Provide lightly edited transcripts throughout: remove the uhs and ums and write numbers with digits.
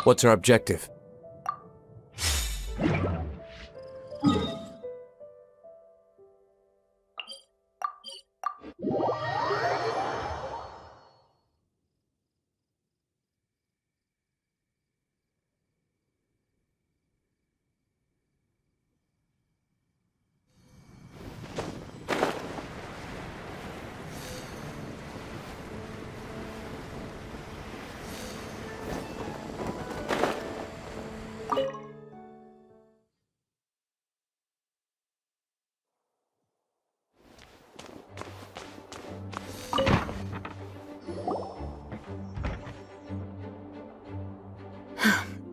What's our objective?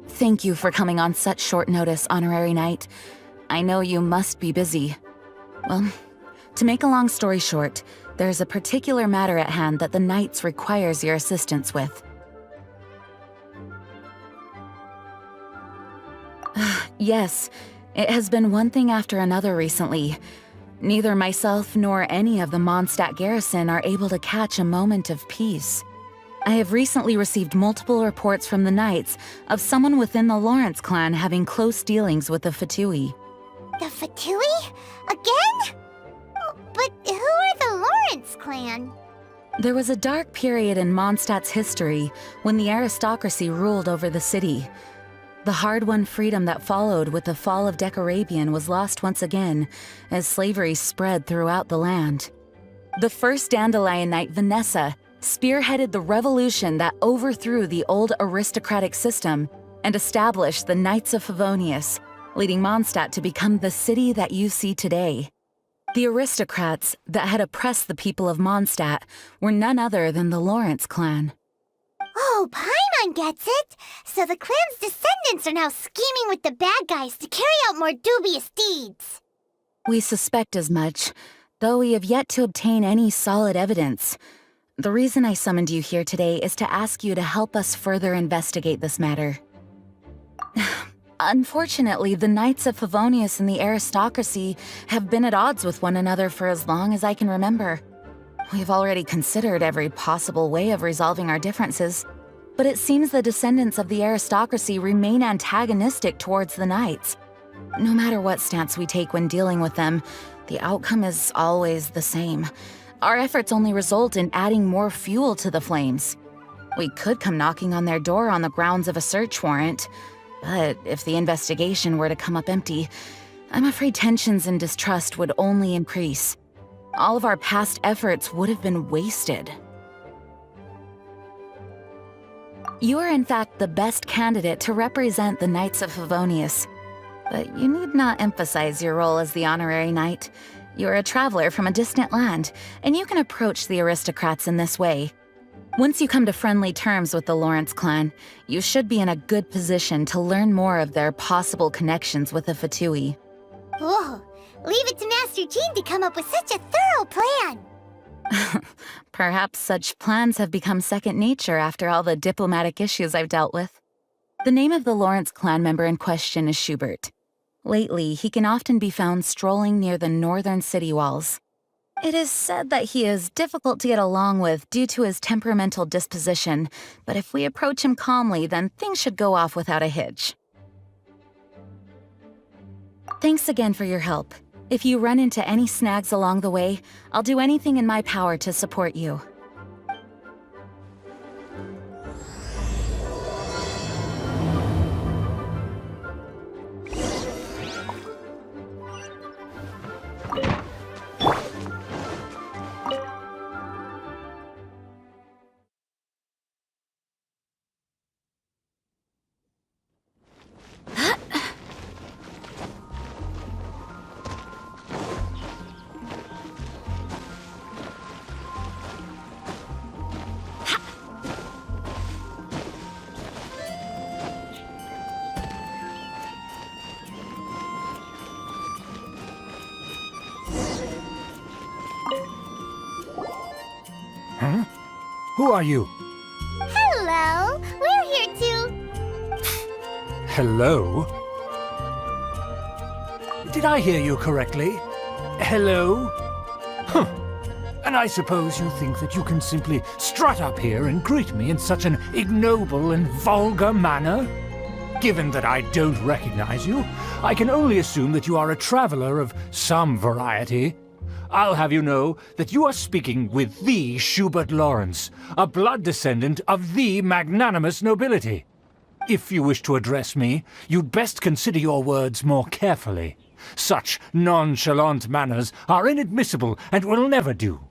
Thank you for coming on such short notice, Honorary Knight. I know you must be busy. Well, to make a long story short, there's a particular matter at hand that the Knights requires your assistance with. Yes, it has been one thing after another recently. Neither myself nor any of the Mondstadt garrison are able to catch a moment of peace. I have recently received multiple reports from the Knights of someone within the Lawrence clan having close dealings with the Fatui. The Fatui? Again? But who are the Lawrence clan? There was a dark period in Mondstadt's history when the aristocracy ruled over the city. The hard-won freedom that followed with the fall of Decorabian was lost once again as slavery spread throughout the land. The first Dandelion Knight, Vanessa, spearheaded the revolution that overthrew the old aristocratic system and established the Knights of Favonius, leading Mondstadt to become the city that you see today. The aristocrats that had oppressed the people of Mondstadt were none other than the Lawrence clan. Oh, Paimon gets it! So the clan's descendants are now scheming with the bad guys to carry out more dubious deeds. We suspect as much, though we have yet to obtain any solid evidence. The reason I summoned you here today is to ask you to help us further investigate this matter. Unfortunately, the Knights of Favonius and the aristocracy have been at odds with one another for as long as I can remember. We've already considered every possible way of resolving our differences, but it seems the descendants of the aristocracy remain antagonistic towards the Knights. No matter what stance we take when dealing with them, the outcome is always the same. Our efforts only result in adding more fuel to the flames. We could come knocking on their door on the grounds of a search warrant, but if the investigation were to come up empty, I'm afraid tensions and distrust would only increase. All of our past efforts would have been wasted. You are in fact the best candidate to represent the Knights of Favonius, but you need not emphasize your role as the Honorary Knight. You're a traveler from a distant land, and you can approach the aristocrats in this way. Once you come to friendly terms with the Lawrence clan, you should be in a good position to learn more of their possible connections with the Fatui. Whoa, leave it to Master Jean to come up with such a thorough plan! Perhaps such plans have become second nature after all the diplomatic issues I've dealt with. The name of the Lawrence clan member in question is Schubert. Lately, he can often be found strolling near the northern city walls. It is said that he is difficult to get along with due to his temperamental disposition, but if we approach him calmly, then things should go off without a hitch. Thanks again for your help. If you run into any snags along the way, I'll do anything in my power to support you. Huh? Who are you? Hello! We're here to... Hello? Did I hear you correctly? Hello? Huh. And I suppose you think that you can simply strut up here and greet me in such an ignoble and vulgar manner? Given that I don't recognize you, I can only assume that you are a traveler of some variety. I'll have you know that you are speaking with the Schubert Lawrence, a blood descendant of the magnanimous nobility. If you wish to address me, you'd best consider your words more carefully. Such nonchalant manners are inadmissible and will never do.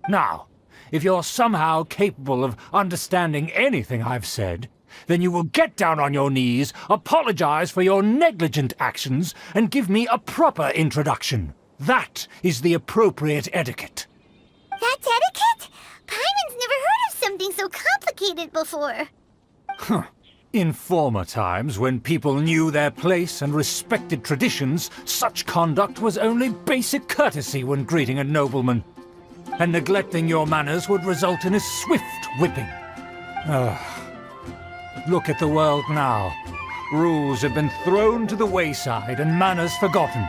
Now, if you're somehow capable of understanding anything I've said, then you will get down on your knees, apologize for your negligent actions, and give me a proper introduction. That is the appropriate etiquette. That's etiquette? Paimon's never heard of something so complicated before. In former times, when people knew their place and respected traditions, such conduct was only basic courtesy when greeting a nobleman. And neglecting your manners would result in a swift whipping. Look at the world now. Rules have been thrown to the wayside and manners forgotten.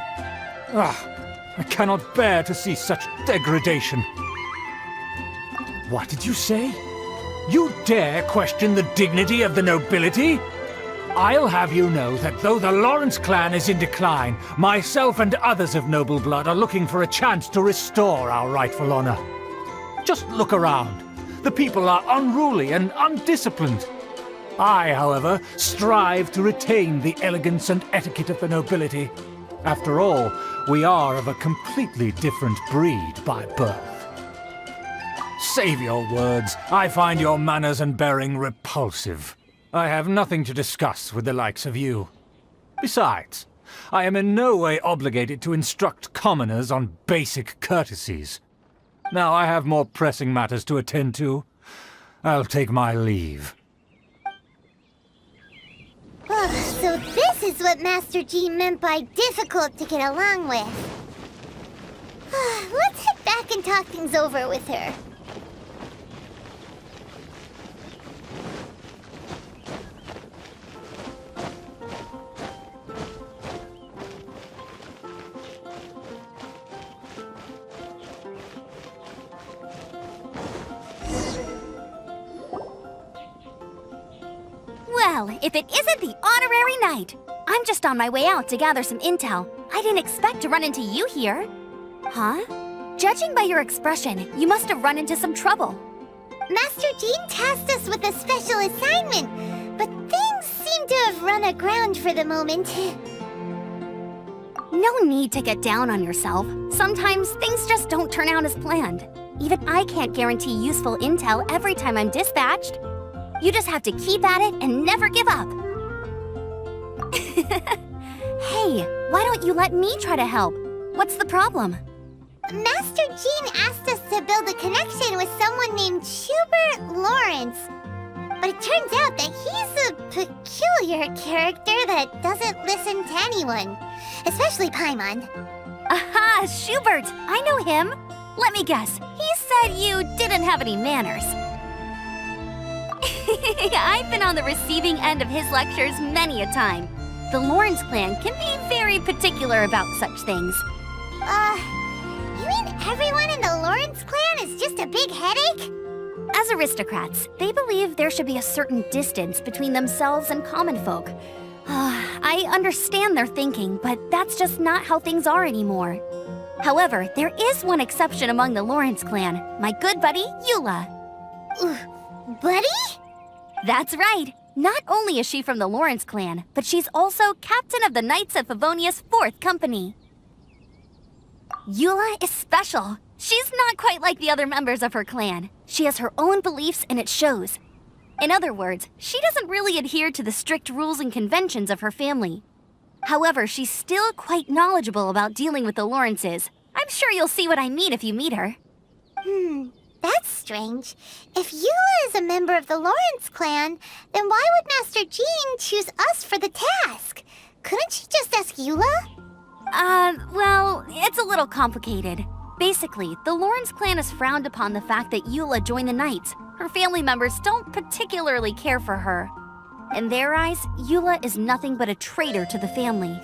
I cannot bear to see such degradation. What did you say? You dare question the dignity of the nobility? I'll have you know that though the Lawrence clan is in decline, myself and others of noble blood are looking for a chance to restore our rightful honor. Just look around. The people are unruly and undisciplined. I, however, strive to retain the elegance and etiquette of the nobility. After all, we are of a completely different breed by birth. Save your words. I find your manners and bearing repulsive. I have nothing to discuss with the likes of you. Besides, I am in no way obligated to instruct commoners on basic courtesies. Now I have more pressing matters to attend to. I'll take my leave. So this is what Master G meant by difficult to get along with. Let's head back and talk things over with her. Well, if it isn't the honorary knight! I'm just on my way out to gather some intel. I didn't expect to run into you here. Huh? Judging by your expression, you must have run into some trouble. Master Jean tasked us with a special assignment, but things seem to have run aground for the moment. No need to get down on yourself. Sometimes things just don't turn out as planned. Even I can't guarantee useful intel every time I'm dispatched. You just have to keep at it and never give up. Hey, why don't you let me try to help? What's the problem? Master Jean asked us to build a connection with someone named Schubert Lawrence. But it turns out that he's a peculiar character that doesn't listen to anyone, especially Paimon. Aha, Schubert! I know him! Let me guess, he said you didn't have any manners. I've been on the receiving end of his lectures many a time. The Lawrence clan can be very particular about such things. You mean everyone in the Lawrence clan is just a big headache? As aristocrats, they believe there should be a certain distance between themselves and common folk. I understand their thinking, but that's just not how things are anymore. However, there is one exception among the Lawrence clan, my good buddy, Eula. Buddy? That's right. Not only is she from the Lawrence clan, but she's also captain of the Knights of Favonia's 4th company. Eula is special. She's not quite like the other members of her clan. She has her own beliefs and it shows. In other words, she doesn't really adhere to the strict rules and conventions of her family. However, she's still quite knowledgeable about dealing with the Lawrences. I'm sure you'll see what I mean if you meet her. That's strange. If Eula is a member of the Lawrence clan, then why would Master Jean choose us for the task? Couldn't she just ask Eula? Well, it's a little complicated. Basically, the Lawrence clan has frowned upon the fact that Eula joined the Knights. Her family members don't particularly care for her. In their eyes, Eula is nothing but a traitor to the family.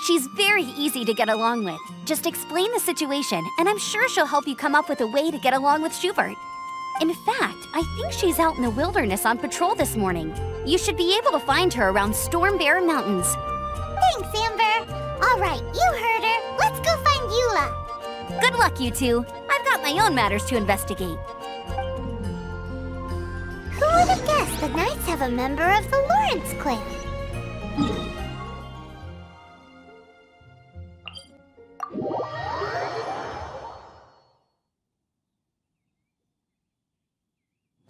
She's very easy to get along with. Just explain the situation, and I'm sure she'll help you come up with a way to get along with Schubert. In fact, I think she's out in the wilderness on patrol this morning. You should be able to find her around Storm Bear Mountains. Thanks, Amber. All right, you heard her. Let's go find Eula. Good luck, you two. I've got my own matters to investigate. Who would have guessed the Knights have a member of the Lawrence clan?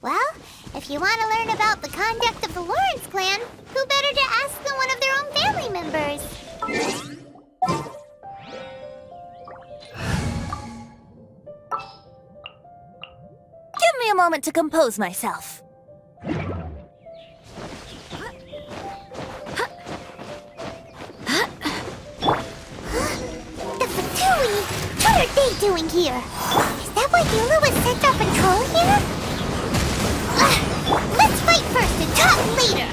Well, if you want to learn about the conduct of the Lawrence clan, who better to ask than one of their own family members? Give me a moment to compose myself. The Fatui! What are they doing here? Is that why Eula was sent on patrol here? Let's fight first and talk later!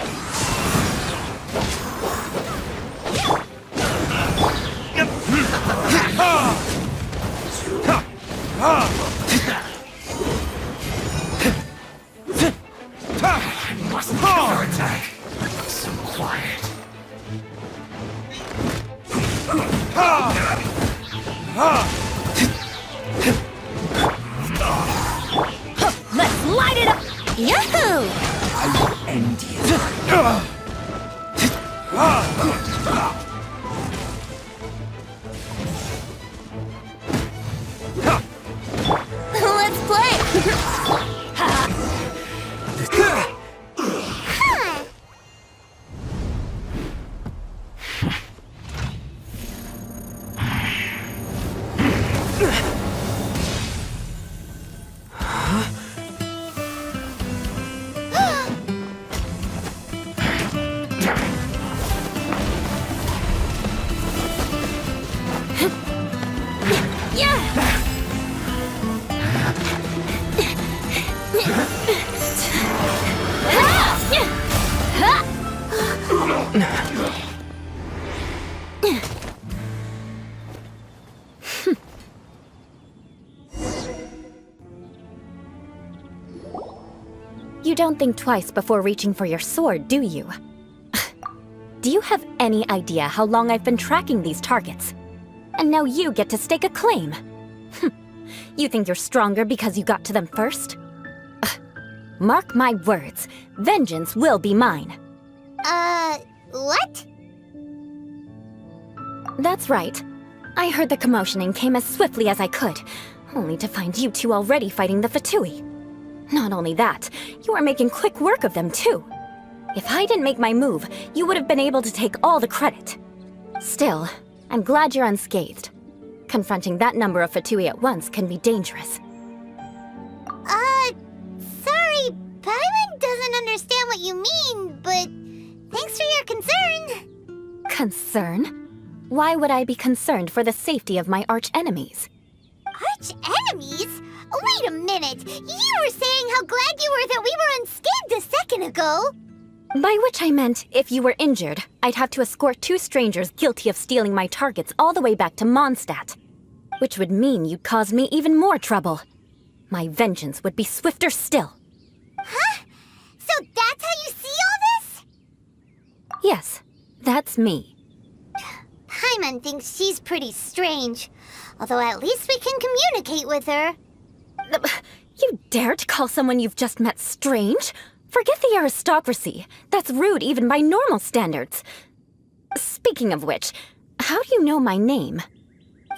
Must never attack. So quiet. Let's light it up! Yahoo! I will end you. Let's play! You don't think twice before reaching for your sword, do you? Do you have any idea how long I've been tracking these targets? And now you get to stake a claim. You think you're stronger because you got to them first? Mark my words, vengeance will be mine. What? That's right. I heard the commotion and came as swiftly as I could, only to find you two already fighting the Fatui. Not only that, you are making quick work of them too. If I didn't make my move, you would have been able to take all the credit. Still, I'm glad you're unscathed. Confronting that number of Fatui at once can be dangerous. Sorry, Paimon doesn't understand what you mean, but thanks for your concern. Concern? Why would I be concerned for the safety of my arch-enemies? Arch-enemies? Wait a minute! You were saying how glad you were that we were unscathed a second ago! By which I meant, if you were injured, I'd have to escort two strangers guilty of stealing my targets all the way back to Mondstadt. Which would mean you'd cause me even more trouble. My vengeance would be swifter still. Huh? So that's how you see all this? Yes, that's me. Paimon thinks she's pretty strange. Although at least we can communicate with her. You dare to call someone you've just met strange? Forget the aristocracy. That's rude even by normal standards. Speaking of which, how do you know my name?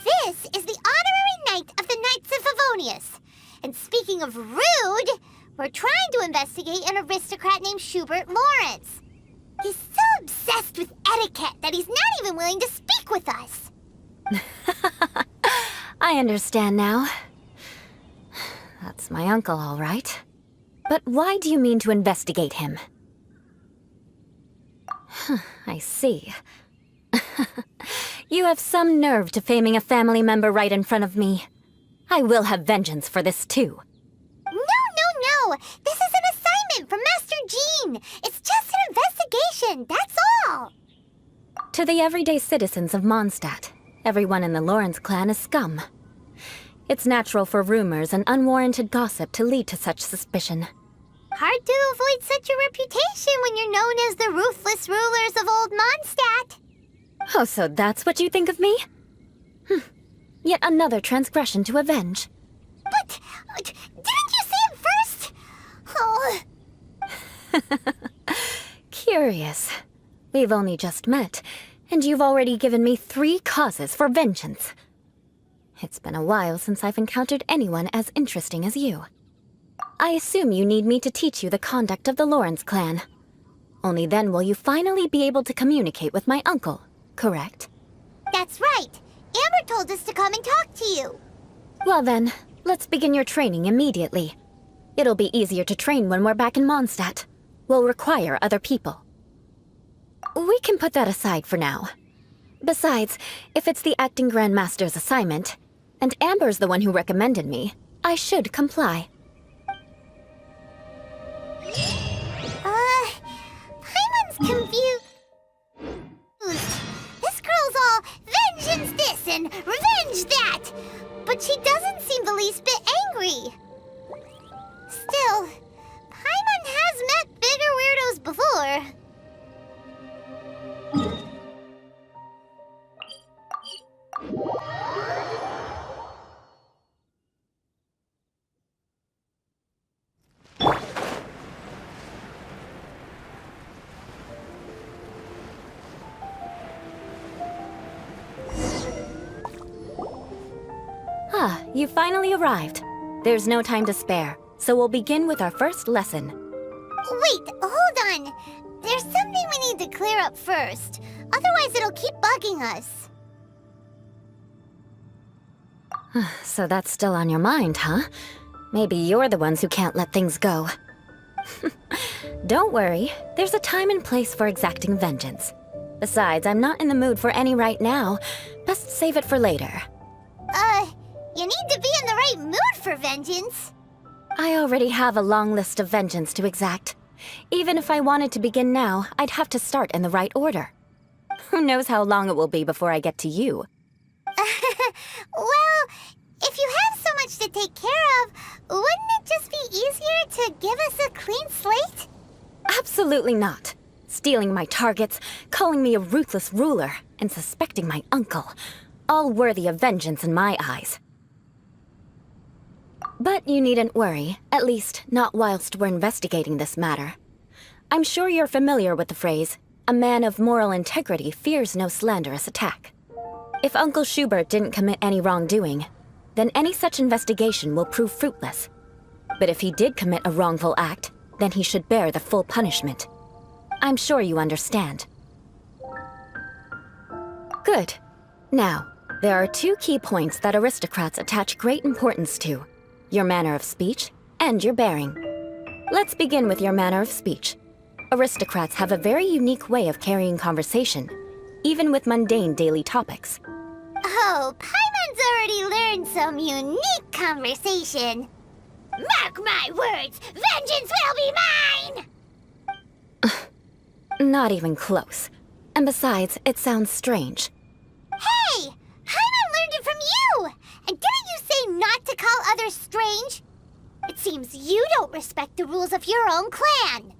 This is the honorary knight of the Knights of Favonius. And speaking of rude, we're trying to investigate an aristocrat named Schubert Lawrence. He's so obsessed with etiquette that he's not even willing to speak with us. I understand now. That's my uncle, all right. But why do you mean to investigate him? I see. You have some nerve defaming a family member right in front of me. I will have vengeance for this too. No! This is an assignment from Master Jean! It's just an investigation, that's all! To the everyday citizens of Mondstadt, everyone in the Lawrence clan is scum. It's natural for rumors and unwarranted gossip to lead to such suspicion. Hard to avoid such a reputation when you're known as the ruthless rulers of Old Mondstadt. Oh, so that's what you think of me? Yet another transgression to avenge. But didn't you say it first? Oh. Curious. We've only just met, and you've already given me 3 causes for vengeance. It's been a while since I've encountered anyone as interesting as you. I assume you need me to teach you the conduct of the Lawrence clan. Only then will you finally be able to communicate with my uncle, correct? That's right. Amber told us to come and talk to you. Well then, let's begin your training immediately. It'll be easier to train when we're back in Mondstadt. We'll require other people. We can put that aside for now. Besides, if it's the acting Grandmaster's assignment, and Amber's the one who recommended me, I should comply. Paimon's confused. This girl's all vengeance this and revenge that, but she doesn't seem the least bit angry. Still, Paimon has met bigger weirdos before. Ah, you finally arrived. There's no time to spare, so we'll begin with our first lesson. Wait, hold on. There's something we need to clear up first. Otherwise, it'll keep bugging us. So that's still on your mind, huh? Maybe you're the ones who can't let things go. Don't worry, there's a time and place for exacting vengeance. Besides, I'm not in the mood for any right now. Best save it for later. You need to be in the right mood for vengeance. I already have a long list of vengeance to exact. Even if I wanted to begin now, I'd have to start in the right order. Who knows how long it will be before I get to you? Well, if you have so much to take care of, wouldn't it just be easier to give us a clean slate? Absolutely not. Stealing my targets, calling me a ruthless ruler, and suspecting my uncle. All worthy of vengeance in my eyes. But you needn't worry, at least not whilst we're investigating this matter. I'm sure you're familiar with the phrase, a man of moral integrity fears no slanderous attack. If Uncle Schubert didn't commit any wrongdoing, then any such investigation will prove fruitless. But if he did commit a wrongful act, then he should bear the full punishment. I'm sure you understand. Good. Now, there are 2 key points that aristocrats attach great importance to. Your manner of speech, and your bearing. Let's begin with your manner of speech. Aristocrats have a very unique way of carrying conversation, even with mundane daily topics. Oh, Paimon's already learned some unique conversation. Mark my words, vengeance will be mine! Not even close. And besides, it sounds strange. Hey! Paimon learned it from you! And didn't you say not to call others strange? It seems you don't respect the rules of your own clan.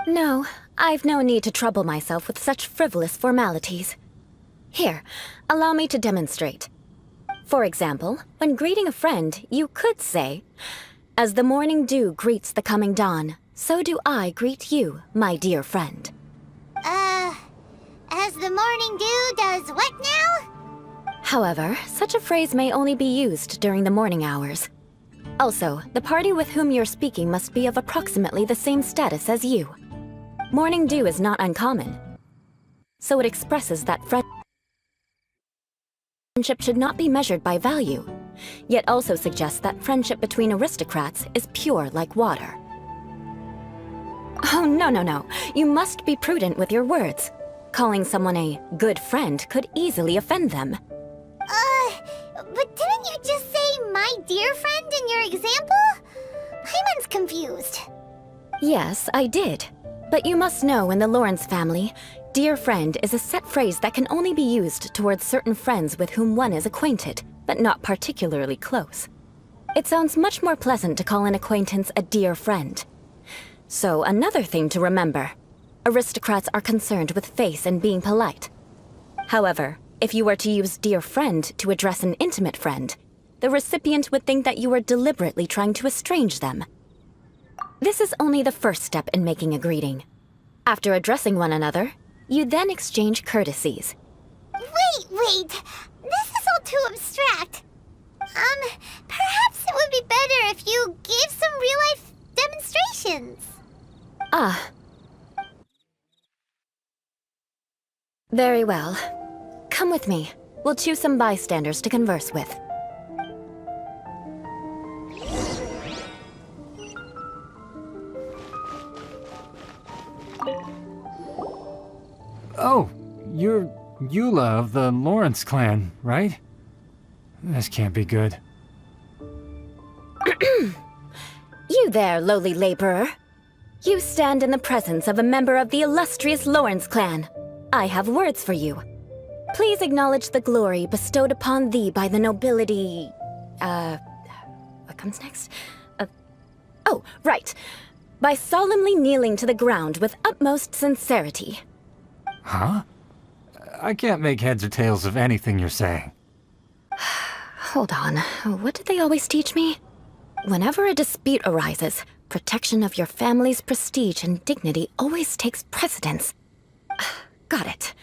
No, I've no need to trouble myself with such frivolous formalities. Here, allow me to demonstrate. For example, when greeting a friend, you could say, "As the morning dew greets the coming dawn, so do I greet you, my dear friend." As the morning dew does what now? However, such a phrase may only be used during the morning hours. Also, the party with whom you're speaking must be of approximately the same status as you. Morning dew is not uncommon, so it expresses that friendship should not be measured by value, yet also suggests that friendship between aristocrats is pure like water. Oh, no. You must be prudent with your words. Calling someone a good friend could easily offend them. But didn't you just say my dear friend in your example? Paimon's confused. Yes, I did. But you must know in the Lawrence family, Dear friend is a set phrase that can only be used towards certain friends with whom one is acquainted, but not particularly close. It sounds much more pleasant to call an acquaintance a dear friend. So, another thing to remember. Aristocrats are concerned with face and being polite. However, if you were to use dear friend to address an intimate friend, the recipient would think that you were deliberately trying to estrange them. This is only the first step in making a greeting. After addressing one another, you then exchange courtesies. Wait! This is all too abstract. Perhaps it would be better if you gave some real-life demonstrations. Ah. Very well. Come with me. We'll choose some bystanders to converse with. Oh, you're Eula of the Lawrence clan, right? This can't be good. You there, lowly laborer. You stand in the presence of a member of the illustrious Lawrence clan. I have words for you. Please acknowledge the glory bestowed upon thee by the nobility... What comes next? Oh, right. By solemnly kneeling to the ground with utmost sincerity. Huh? I can't make heads or tails of anything you're saying. Hold on. What did they always teach me? Whenever a dispute arises, protection of your family's prestige and dignity always takes precedence. Got it.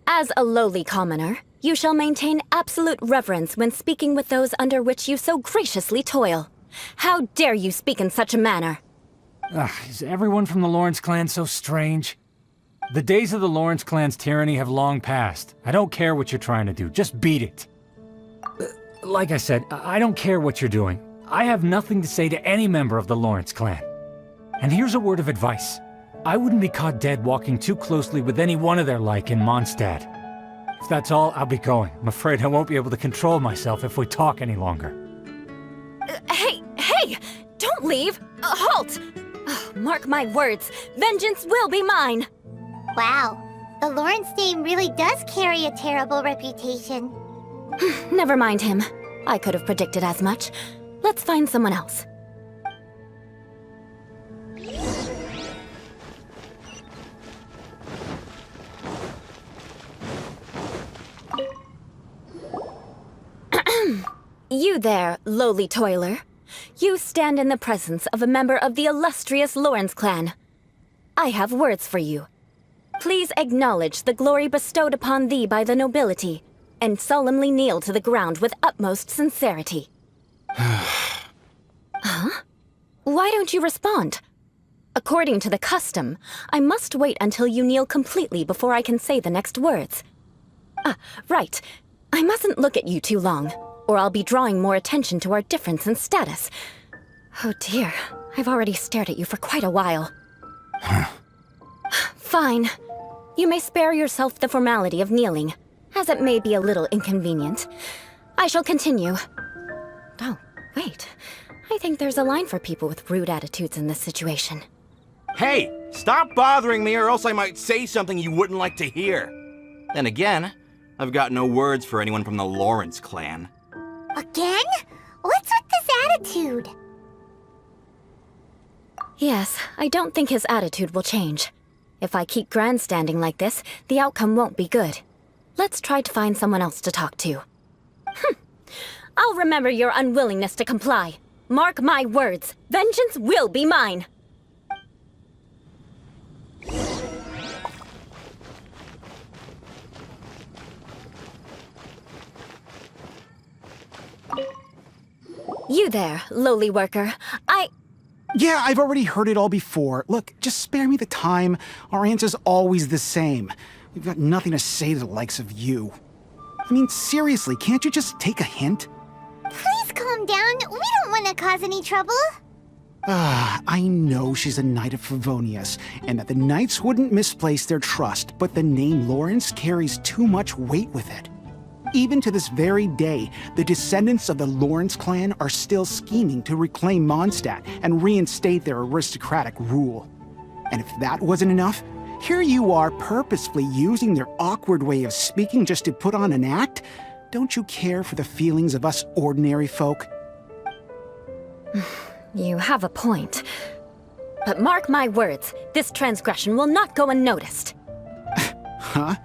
As a lowly commoner, you shall maintain absolute reverence when speaking with those under which you so graciously toil. How dare you speak in such a manner? Is everyone from the Lawrence clan so strange? The days of the Lawrence clan's tyranny have long passed. I don't care what you're trying to do, just beat it. Like I said, I don't care what you're doing. I have nothing to say to any member of the Lawrence clan. And here's a word of advice. I wouldn't be caught dead walking too closely with any one of their like in Mondstadt. If that's all, I'll be going. I'm afraid I won't be able to control myself if we talk any longer. Hey! Don't leave! Halt! Mark my words, vengeance will be mine! Wow, the Lawrence name really does carry a terrible reputation. Never mind him. I could have predicted as much. Let's find someone else. You there, lowly toiler. You stand in the presence of a member of the illustrious Lawrence clan. I have words for you. Please acknowledge the glory bestowed upon thee by the nobility, and solemnly kneel to the ground with utmost sincerity. Huh? Why don't you respond? According to the custom, I must wait until you kneel completely before I can say the next words. Right. I mustn't look at you too long, or I'll be drawing more attention to our difference in status. Oh dear, I've already stared at you for quite a while. Fine. You may spare yourself the formality of kneeling, as it may be a little inconvenient. I shall continue. Oh, wait. I think there's a line for people with rude attitudes in this situation. Hey, stop bothering me or else I might say something you wouldn't like to hear. Then again, I've got no words for anyone from the Lawrence clan. Again? What's with this attitude? Yes, I don't think his attitude will change. If I keep grandstanding like this, the outcome won't be good. Let's try to find someone else to talk to. I'll remember your unwillingness to comply. Mark my words, vengeance will be mine! You there, lowly worker. Yeah, I've already heard it all before. Look, just spare me the time. Our answer's always the same. We've got nothing to say to the likes of you. I mean, seriously, can't you just take a hint? Please calm down. We don't want to cause any trouble. I know she's a knight of Favonius, and that the knights wouldn't misplace their trust, but the name Lawrence carries too much weight with it. Even to this very day, the descendants of the Lawrence clan are still scheming to reclaim Mondstadt and reinstate their aristocratic rule. And if that wasn't enough, Here you are purposefully using their awkward way of speaking just to put on an act? Don't you care for the feelings of us ordinary folk? You have a point. But mark my words, this transgression will not go unnoticed. Huh?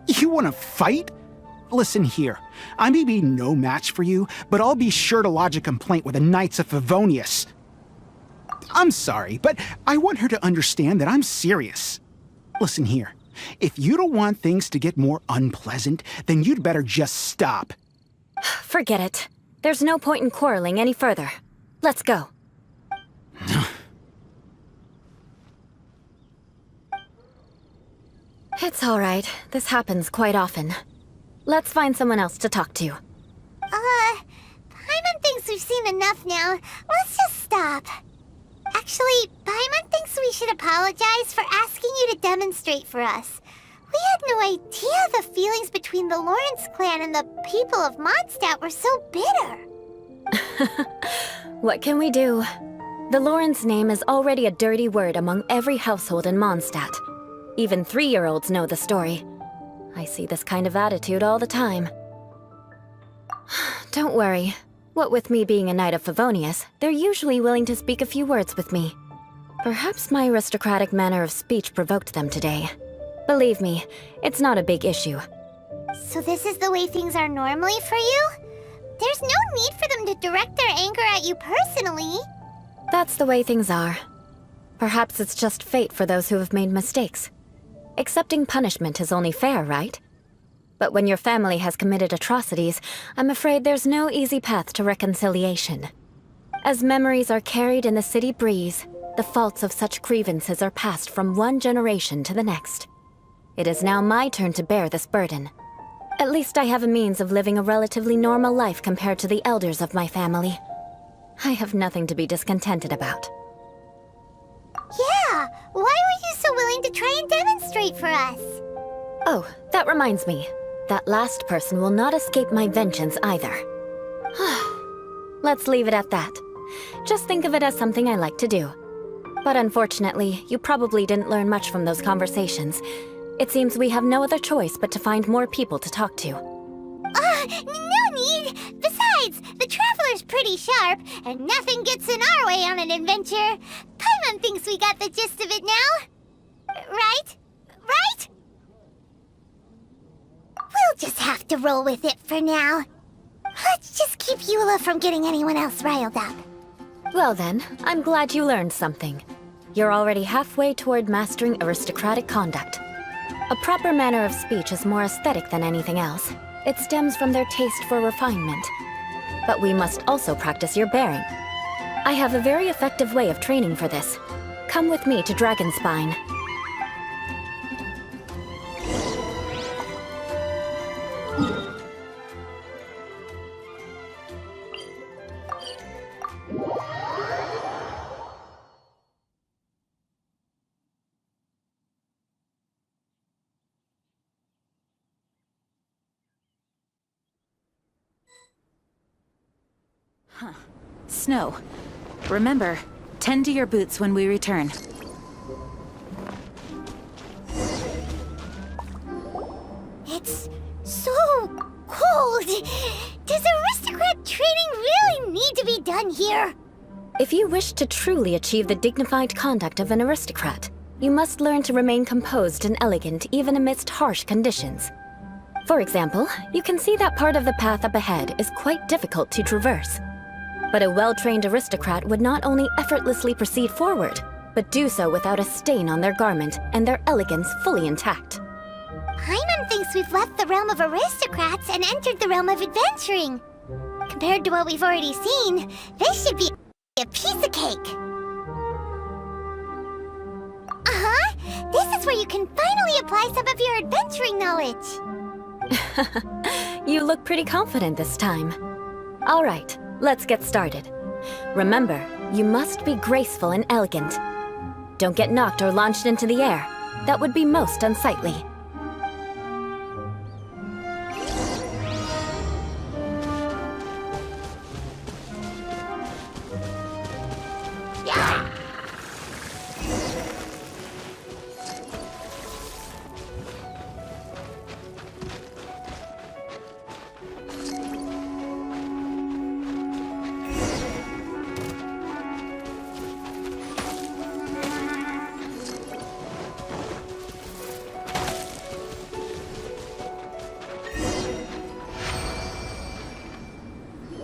You want to fight? Listen here, I may be no match for you, but I'll be sure to lodge a complaint with the Knights of Favonius. I'm sorry, but I want her to understand that I'm serious. Listen here, if you don't want things to get more unpleasant, then you'd better just stop. Forget it. There's no point in quarreling any further. Let's go. It's all right. This happens quite often. Let's find someone else to talk to. Paimon thinks we've seen enough now. Let's just stop. Actually, Paimon thinks we should apologize for asking you to demonstrate for us. We had no idea the feelings between the Lawrence clan and the people of Mondstadt were so bitter. What can we do? The Lawrence name is already a dirty word among every household in Mondstadt. Even 3-year-olds know the story. I see this kind of attitude all the time. Don't worry. What with me being a Knight of Favonius, they're usually willing to speak a few words with me. Perhaps my aristocratic manner of speech provoked them today. Believe me, it's not a big issue. So this is the way things are normally for you? There's no need for them to direct their anger at you personally. That's the way things are. Perhaps it's just fate for those who have made mistakes. Accepting punishment is only fair, right? But when your family has committed atrocities, I'm afraid there's no easy path to reconciliation. As memories are carried in the city breeze, the faults of such grievances are passed from one generation to the next. It is now my turn to bear this burden. At least I have a means of living a relatively normal life compared to the elders of my family. I have nothing to be discontented about. Yeah, why were you so willing to try and demonstrate for us? Oh, that reminds me. That last person will not escape my vengeance either. Let's leave it at that. Just think of it as something I like to do. But unfortunately, you probably didn't learn much from those conversations. It seems we have no other choice but to find more people to talk to. No need! Besides, the Traveler's pretty sharp, and nothing gets in our way on an adventure. Paimon thinks we got the gist of it now. Right? Right? We'll just have to roll with it for now. Let's just keep Eula from getting anyone else riled up. Well then, I'm glad you learned something. You're already halfway toward mastering aristocratic conduct. A proper manner of speech is more aesthetic than anything else. It stems from their taste for refinement. But we must also practice your bearing. I have a very effective way of training for this. Come with me to Dragonspine. Snow. Remember, tend to your boots when we return. It's so cold. Does aristocrat training really need to be done here? If you wish to truly achieve the dignified conduct of an aristocrat, you must learn to remain composed and elegant even amidst harsh conditions. For example, you can see that part of the path up ahead is quite difficult to traverse. But a well-trained aristocrat would not only effortlessly proceed forward, but do so without a stain on their garment and their elegance fully intact. Paimon thinks we've left the realm of aristocrats and entered the realm of adventuring. Compared to what we've already seen, this should be a piece of cake. Uh-huh. This is where you can finally apply some of your adventuring knowledge. You look pretty confident this time. All right, let's get started. Remember, you must be graceful and elegant. Don't get knocked or launched into the air. That would be most unsightly.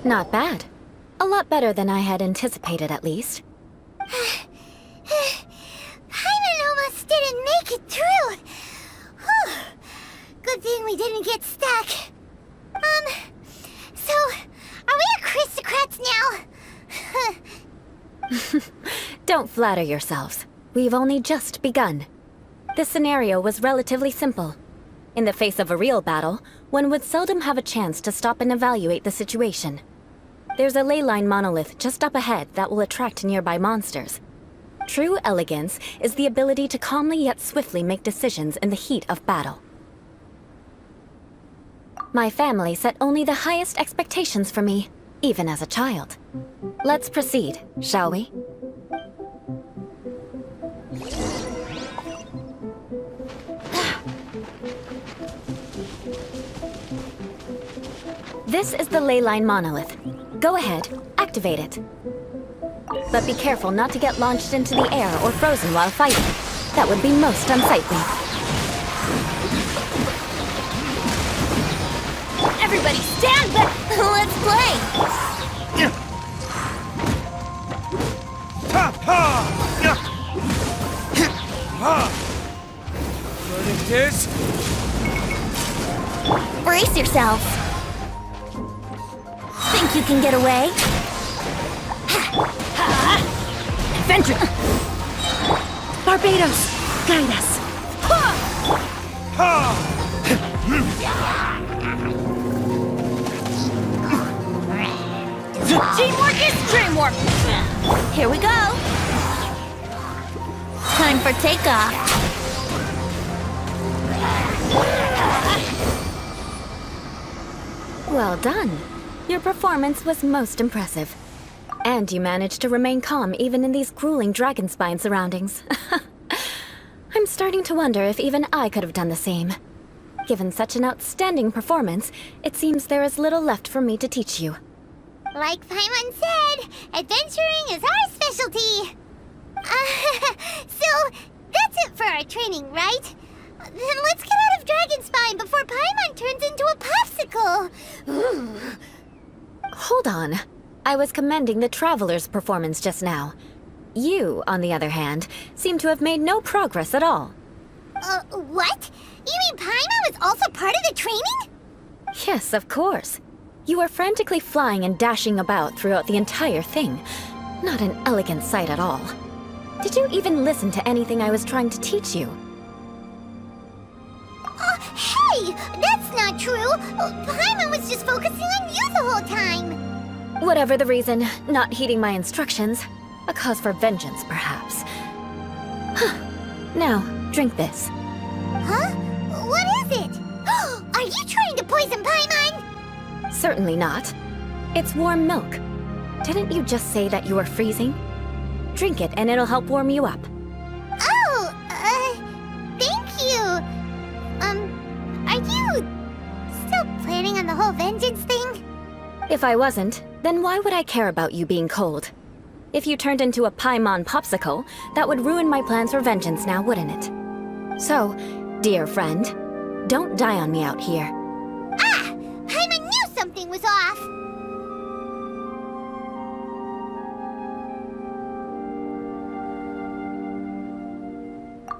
Not bad. A lot better than I had anticipated, at least. Paimon almost didn't make it through. Whew. Good thing we didn't get stuck. So, are we aristocrats now? Don't flatter yourselves. We've only just begun. This scenario was relatively simple. In the face of a real battle, one would seldom have a chance to stop and evaluate the situation. There's a ley line monolith just up ahead that will attract nearby monsters. True elegance is the ability to calmly yet swiftly make decisions in the heat of battle. My family set only the highest expectations for me, even as a child. Let's proceed, shall we? This is the ley line monolith. Go ahead, activate it. But be careful not to get launched into the air or frozen while fighting. That would be most unsightly. Everybody stand back! Let's play! What it is? Brace yourselves! Think you can get away? Adventure! Barbados, guide us! Teamwork is dreamwork! Here we go! Time for takeoff! Well done. Your performance was most impressive. And you managed to remain calm even in these grueling dragon spine surroundings. I'm starting to wonder if even I could have done the same. Given such an outstanding performance, it seems there is little left for me to teach you. Like Paimon said, adventuring is our specialty. So, that's it for our training, right? Then let's get out of Dragonspine before Paimon turns into a popsicle. Hold on. I was commending the Traveler's performance just now. You, on the other hand, seem to have made no progress at all. What? You mean Paimon was also part of the training? Yes, of course. You were frantically flying and dashing about throughout the entire thing. Not an elegant sight at all. Did you even listen to anything I was trying to teach you? Hey! That's not true! Paimon was just focusing on you the whole time! Whatever the reason, not heeding my instructions. A cause for vengeance, perhaps. Now, drink this. Huh? What is it? Are you trying to poison Paimon? Certainly not. It's warm milk. Didn't you just say that you were freezing? Drink it and it'll help warm you up. Oh, thank you. Are you still planning on the whole vengeance thing? If I wasn't, then why would I care about you being cold? If you turned into a Paimon popsicle, that would ruin my plans for vengeance now, wouldn't it? So, dear friend, don't die on me out here. Ah! Paimon knew something was off!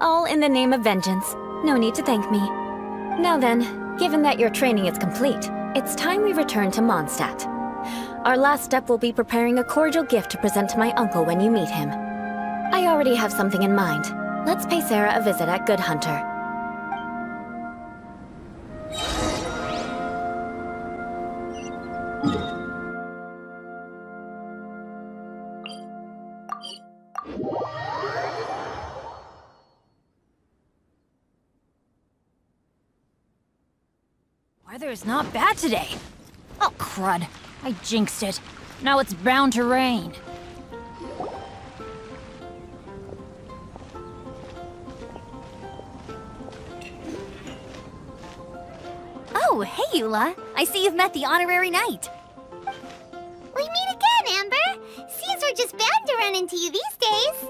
All in the name of vengeance. No need to thank me. Now then, given that your training is complete, it's time we return to Mondstadt. Our last step will be preparing a cordial gift to present to my uncle when you meet him. I already have something in mind. Let's pay Sarah a visit at Good Hunter. Weather's not bad today. Oh, crud. I jinxed it. Now it's bound to rain. Oh, hey, Eula. I see you've met the honorary knight. We meet again, Amber! Seems we're just bound to run into you these days.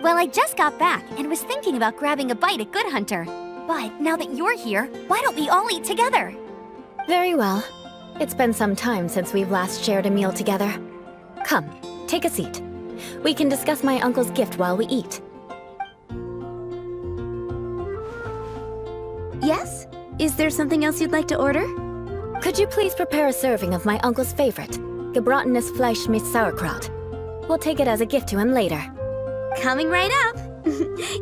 Well, I just got back and was thinking about grabbing a bite at Good Hunter. But now that you're here, why don't we all eat together? Very well. It's been some time since we've last shared a meal together. Come, take a seat. We can discuss my uncle's gift while we eat. Yes? Is there something else you'd like to order? Could you please prepare a serving of my uncle's favorite, gebratenes Fleisch mit Sauerkraut? We'll take it as a gift to him later. Coming right up.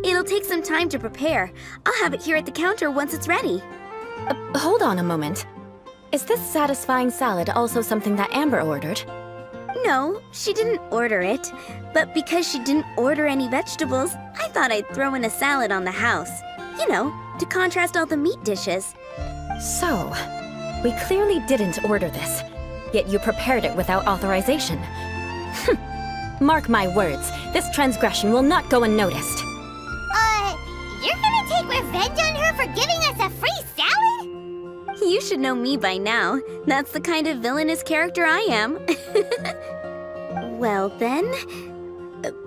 It'll take some time to prepare. I'll have it here at the counter once it's ready. Hold on a moment. Is this satisfying salad also something that Amber ordered? No, she didn't order it. But because she didn't order any vegetables, I thought I'd throw in a salad on the house. You know, to contrast all the meat dishes. So, we clearly didn't order this, yet you prepared it without authorization. Mark my words, this transgression will not go unnoticed. You're gonna take revenge on her for giving us a free salad? You should know me by now. That's the kind of villainous character I am. Well then,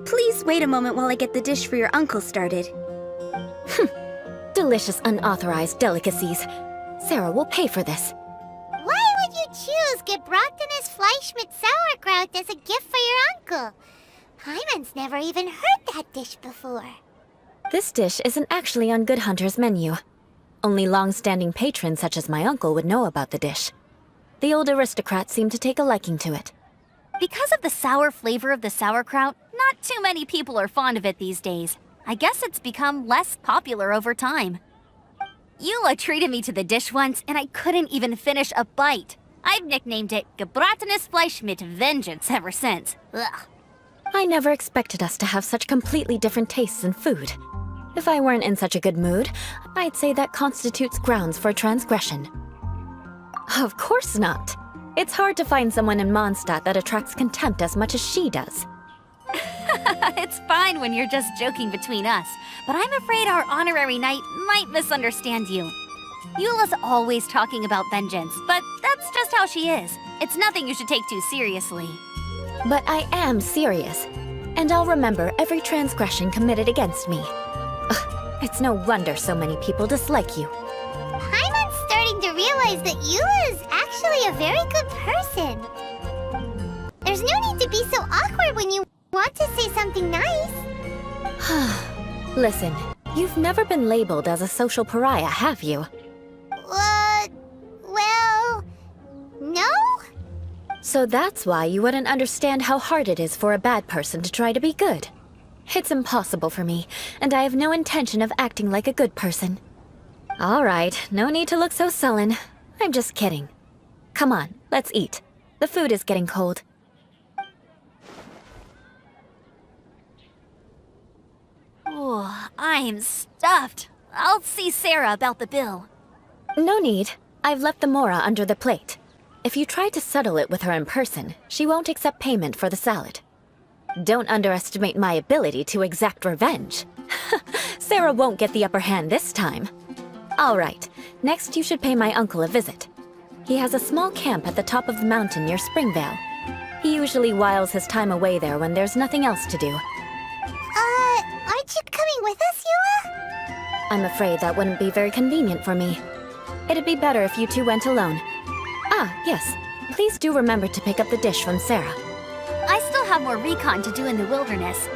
please wait a moment while I get the dish for your uncle started. Delicious unauthorized delicacies. Sarah will pay for this. Why would you choose gebratenes Fleisch mit Sauerkraut as a gift for your uncle? Hyman's never even heard that dish before. This dish isn't actually on Good Hunter's menu. Only long-standing patrons such as my uncle would know about the dish. The old aristocrat seemed to take a liking to it. Because of the sour flavor of the sauerkraut, not too many people are fond of it these days. I guess it's become less popular over time. Eula treated me to the dish once, and I couldn't even finish a bite. I've nicknamed it gebratenes Fleisch mit Vengeance ever since. Ugh. I never expected us to have such completely different tastes in food. If I weren't in such a good mood, I'd say that constitutes grounds for transgression. Of course not. It's hard to find someone in Mondstadt that attracts contempt as much as she does. It's fine when you're just joking between us, but I'm afraid our honorary knight might misunderstand you. Eula's always talking about vengeance, but that's just how she is. It's nothing you should take too seriously. But I am serious, and I'll remember every transgression committed against me. Ugh, it's no wonder so many people dislike you. Hyman's starting to realize that Eula is actually a very good person. There's no need to be so awkward when you want to say something nice. Listen, you've never been labeled as a social pariah, have you? Well, no? So that's why you wouldn't understand how hard it is for a bad person to try to be good. It's impossible for me, and I have no intention of acting like a good person. All right, no need to look so sullen. I'm just kidding. Come on, let's eat. The food is getting cold. Oh, I'm stuffed. I'll see Sarah about the bill. No need. I've left the mora under the plate. If you try to settle it with her in person, she won't accept payment for the salad. Don't underestimate my ability to exact revenge. Sarah won't get the upper hand this time. All right, next you should pay my uncle a visit. He has a small camp at the top of the mountain near Springvale. He usually whiles his time away there when there's nothing else to do. Aren't you coming with us, Eula? I'm afraid that wouldn't be very convenient for me. It'd be better if you two went alone. Ah, yes. Please do remember to pick up the dish from Sarah. I still have more recon to do in the wilderness.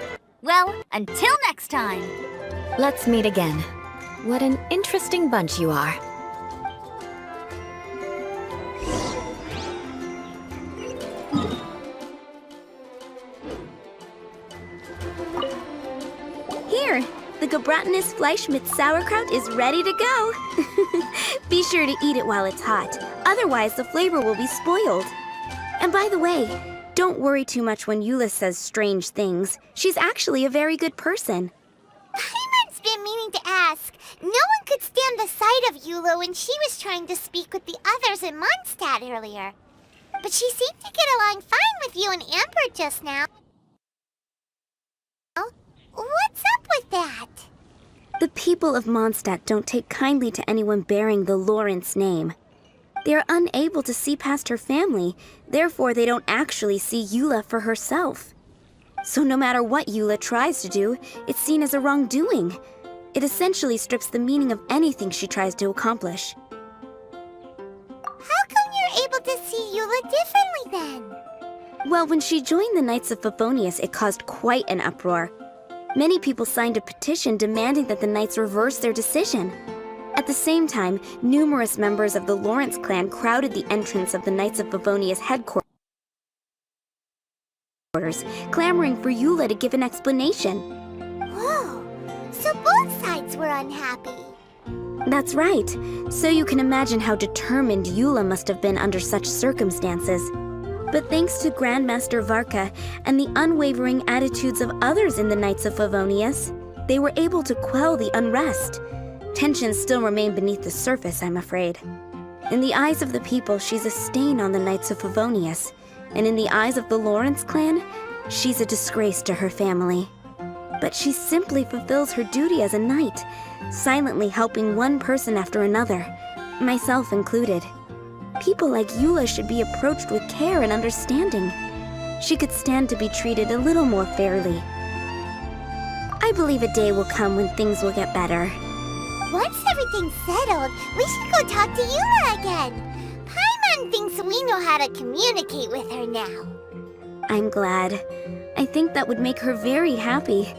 Well, until next time. Let's meet again. What an interesting bunch you are. Here, the gebratenes Fleisch mit Sauerkraut is ready to go. Be sure to eat it while it's hot, otherwise the flavor will be spoiled. And by the way, don't worry too much when Eula says strange things. She's actually a very good person. Hyman's been meaning to ask. No one could stand the sight of Eula when she was trying to speak with the others in Mondstadt earlier. But she seemed to get along fine with you and Amber just now. What's up with that? The people of Mondstadt don't take kindly to anyone bearing the Lawrence name. They are unable to see past her family, therefore they don't actually see Eula for herself. So no matter what Eula tries to do, it's seen as a wrongdoing. It essentially strips the meaning of anything she tries to accomplish. How come you're able to see Well, when she joined the Knights of Favonius, it caused quite an uproar. Many people signed a petition demanding that the Knights reverse their decision. At the same time, numerous members of the Lawrence clan crowded the entrance of the Knights of Favonius headquarters, clamoring for Eula to give an explanation. Whoa, so both sides were unhappy. That's right. So you can imagine how determined Eula must have been under such circumstances. But thanks to Grandmaster Varka and the unwavering attitudes of others in the Knights of Favonius, they were able to quell the unrest. Tensions still remain beneath the surface, I'm afraid. In the eyes of the people, she's a stain on the Knights of Favonius. And in the eyes of the Lawrence clan, she's a disgrace to her family. But she simply fulfills her duty as a knight, silently helping one person after another, myself included. People like Eula should be approached with care and understanding. She could stand to be treated a little more fairly. I believe a day will come when things will get better. Once everything's settled, we should go talk to Eula again. Paimon thinks we know how to communicate with her now. I'm glad. I think that would make her very happy,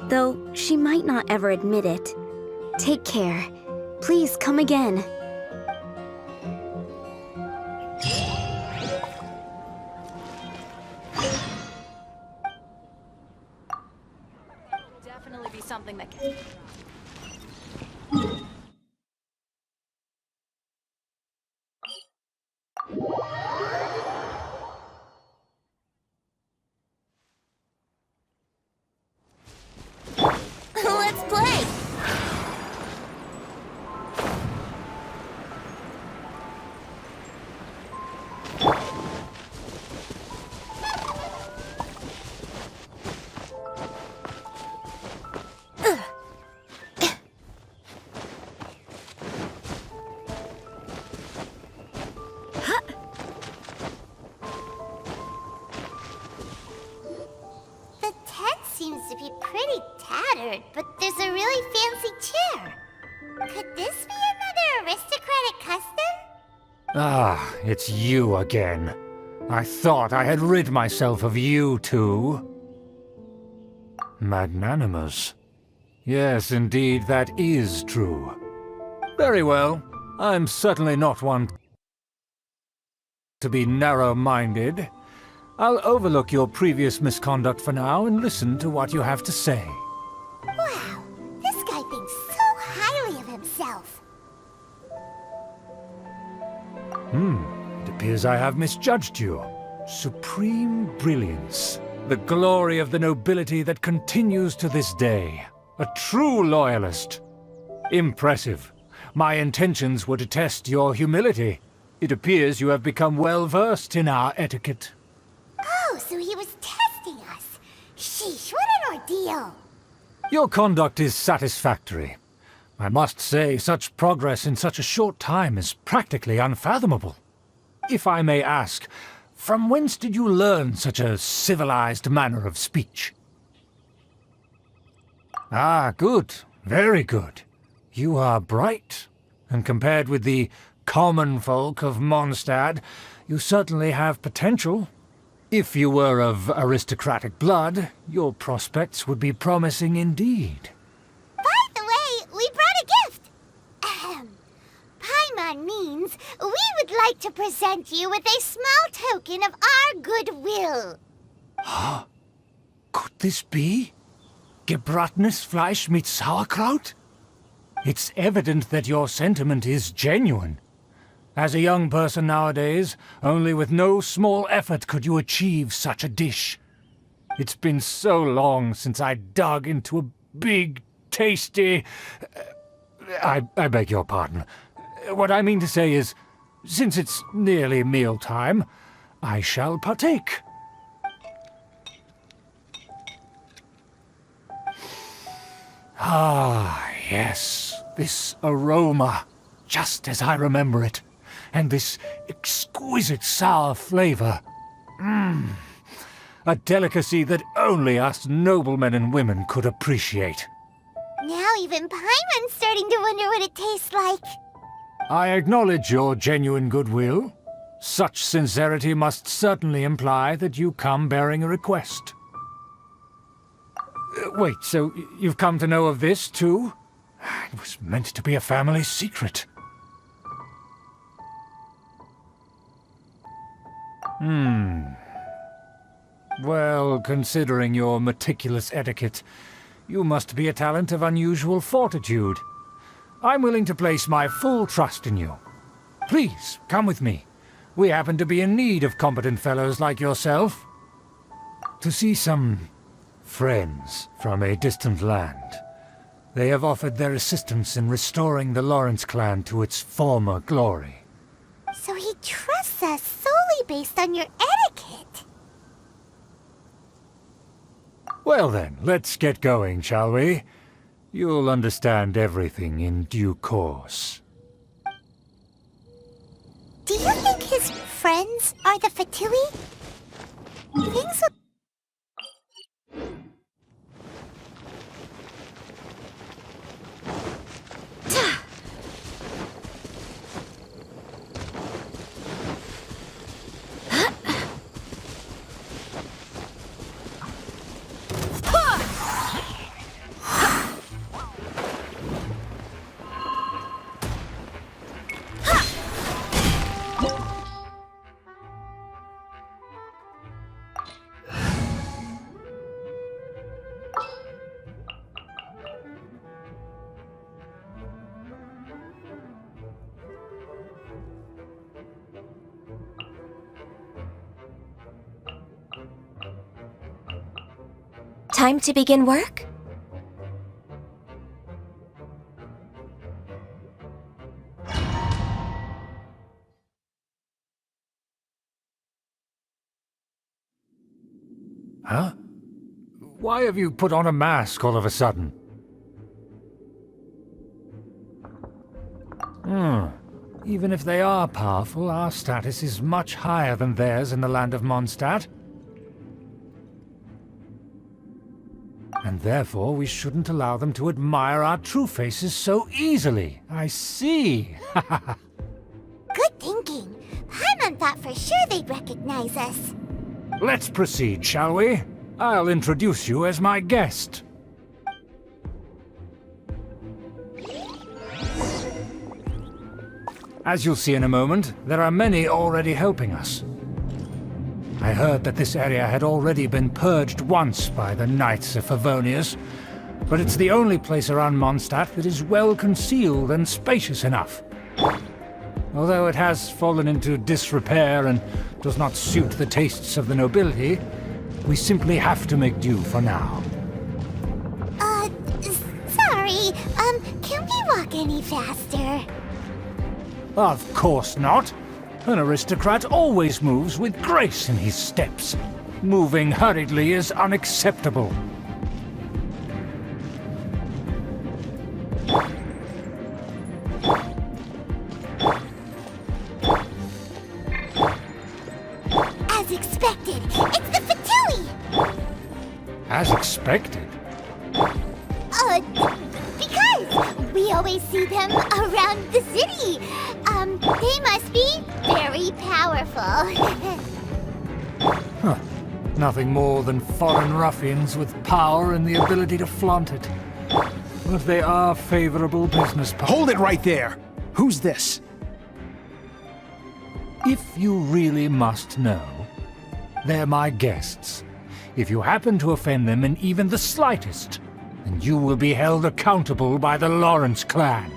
though she might not ever admit it. Take care. Please come again. Definitely be something that can... Let's play! The tent seems to be pretty tattered, but there's a really fancy chair. Could this be another aristocratic custom? Ah, it's you again. I thought I had rid myself of you two. Magnanimous. Yes, indeed, that is true. Very well. I'm certainly not one to be narrow-minded. I'll overlook your previous misconduct for now and listen to what you have to say. Wow, this guy thinks so highly of himself. It appears I have misjudged you. Supreme brilliance. The glory of the nobility that continues to this day. A true loyalist. Impressive. My intentions were to test your humility. It appears you have become well-versed in our etiquette. Oh, so he was testing us. Sheesh, what an ordeal. Your conduct is satisfactory. I must say, such progress in such a short time is practically unfathomable. If I may ask, from whence did you learn such a civilized manner of speech? Ah, good. Very good. You are bright, and compared with the common folk of Mondstadt, you certainly have potential. If you were of aristocratic blood, your prospects would be promising indeed. By the way, we brought a gift. Paimon means we would like to present you with a small token of our goodwill. Could this be? Gebratenes Fleisch mit Sauerkraut? It's evident that your sentiment is genuine. As a young person nowadays, only with no small effort could you achieve such a dish. It's been so long since I dug into a big, tasty... I beg your pardon. What I mean to say is, since it's nearly mealtime, I shall partake. Ah, yes, this aroma, just as I remember it. And this exquisite sour flavor. A delicacy that only us noblemen and women could appreciate. Now even Paimon's starting to wonder what it tastes like. I acknowledge your genuine goodwill. Such sincerity must certainly imply that you come bearing a request. Wait, so you've come to know of this, too? It was meant to be a family secret. Well, considering your meticulous etiquette, you must be a talent of unusual fortitude. I'm willing to place my full trust in you. Please, come with me. We happen to be in need of competent fellows like yourself. To see some friends from a distant land. They have offered their assistance in restoring the Lawrence clan to its former glory. So he trusts us solely based on your etiquette. Well then, let's get going, shall we? You'll understand everything in due course. Do you think his friends are the Fatui? Things will... Time to begin work? Huh? Why have you put on a mask all of a sudden? Even if they are powerful, our status is much higher than theirs in the land of Mondstadt. And therefore, we shouldn't allow them to admire our true faces so easily. I see. Good thinking. Paimon thought for sure they'd recognize us. Let's proceed, shall we? I'll introduce you as my guest. As you'll see in a moment, there are many already helping us. I heard that this area had already been purged once by the Knights of Favonius, but it's the only place around Mondstadt that is well concealed and spacious enough. Although it has fallen into disrepair and does not suit the tastes of the nobility, we simply have to make do for now. Sorry, can we walk any faster? Of course not. An aristocrat always moves with grace in his steps. Moving hurriedly is unacceptable. As expected, it's the Fatui! As expected? Because we always see them around the city. They must be very powerful. Huh. Nothing more than foreign ruffians with power and the ability to flaunt it. But they are favorable business partners. Hold it right there! Who's this? If you really must know, they're my guests. If you happen to offend them in even the slightest, then you will be held accountable by the Lawrence clan.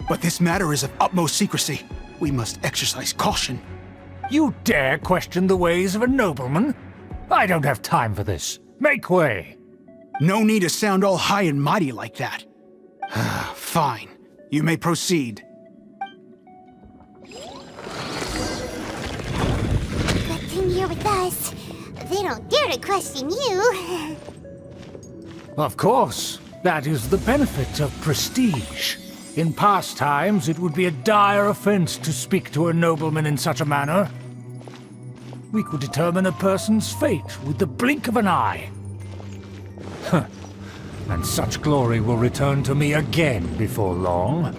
But this matter is of utmost secrecy. We must exercise caution. You dare question the ways of a nobleman? I don't have time for this. Make way! No need to sound all high and mighty like that. Fine. You may proceed. Good thing you're with us. They don't dare to question you. Of course. That is the benefit of prestige. In past times, it would be a dire offense to speak to a nobleman in such a manner. We could determine a person's fate with the blink of an eye. And such glory will return to me again before long.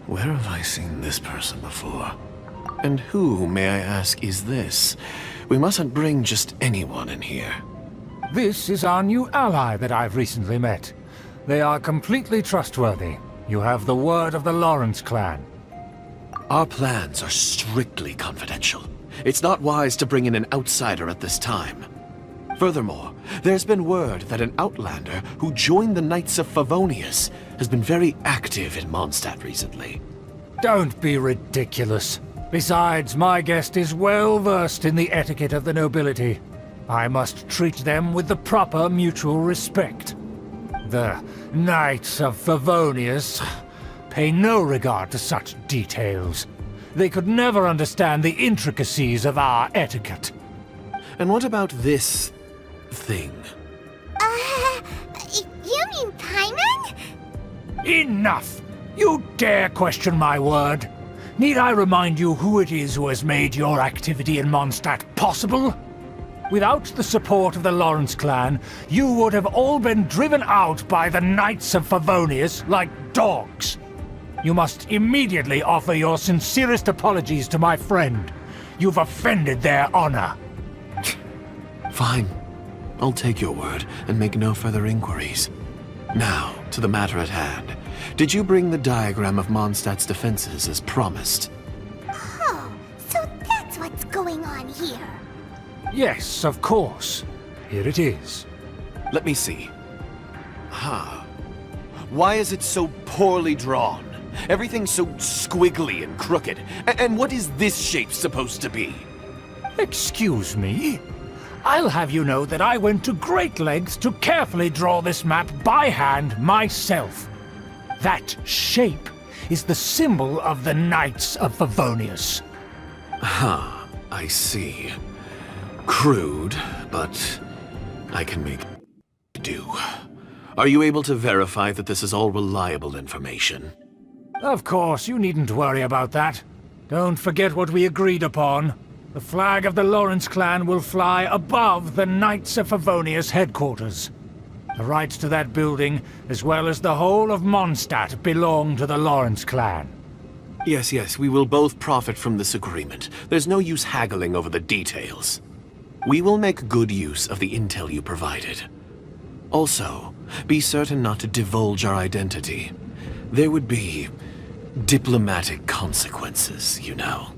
Where have I seen this person before? And who, may I ask, is this? We mustn't bring just anyone in here. This is our new ally that I've recently met. They are completely trustworthy. You have the word of the Lawrence clan. Our plans are strictly confidential. It's not wise to bring in an outsider at this time. Furthermore, there's been word that an outlander who joined the Knights of Favonius has been very active in Mondstadt recently. Don't be ridiculous. Besides, my guest is well versed in the etiquette of the nobility. I must treat them with the proper mutual respect. The Knights of Favonius pay no regard to such details. They could never understand the intricacies of our etiquette. And what about this thing? You mean Paimon? Enough! You dare question my word? Need I remind you who it is who has made your activity in Mondstadt possible? Without the support of the Lawrence clan, you would have all been driven out by the Knights of Favonius like dogs. You must immediately offer your sincerest apologies to my friend. You've offended their honor. Fine. I'll take your word and make no further inquiries. Now, to the matter at hand. Did you bring the diagram of Mondstadt's defenses as promised? Oh, so that's what's going on here. Yes, of course. Here it is. Let me see. Why is it so poorly drawn? Everything's so squiggly and crooked. And what is this shape supposed to be? Excuse me? I'll have you know that I went to great lengths to carefully draw this map by hand myself. That shape is the symbol of the Knights of Favonius. I see. Crude, but I can make do. Are you able to verify that this is all reliable information? Of course, you needn't worry about that. Don't forget what we agreed upon. The flag of the Lawrence clan will fly above the Knights of Favonius headquarters. The rights to that building, as well as the whole of Mondstadt, belong to the Lawrence clan. Yes, we will both profit from this agreement. There's no use haggling over the details. We will make good use of the intel you provided. Also, be certain not to divulge our identity. There would be diplomatic consequences, you know.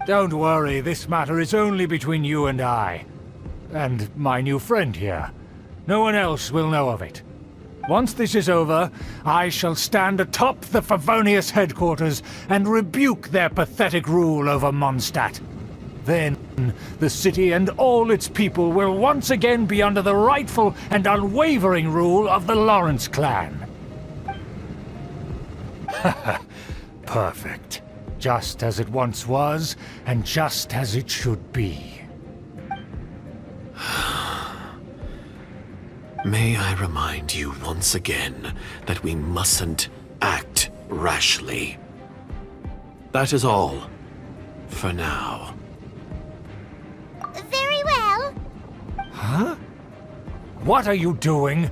Don't worry, this matter is only between you and I. And my new friend here. No one else will know of it. Once this is over, I shall stand atop the Favonius headquarters and rebuke their pathetic rule over Mondstadt. Then, the city and all its people will once again be under the rightful and unwavering rule of the Lawrence clan. Perfect. Just as it once was, and just as it should be. May I remind you once again that we mustn't act rashly. That is all. For now. Very well. Huh? What are you doing?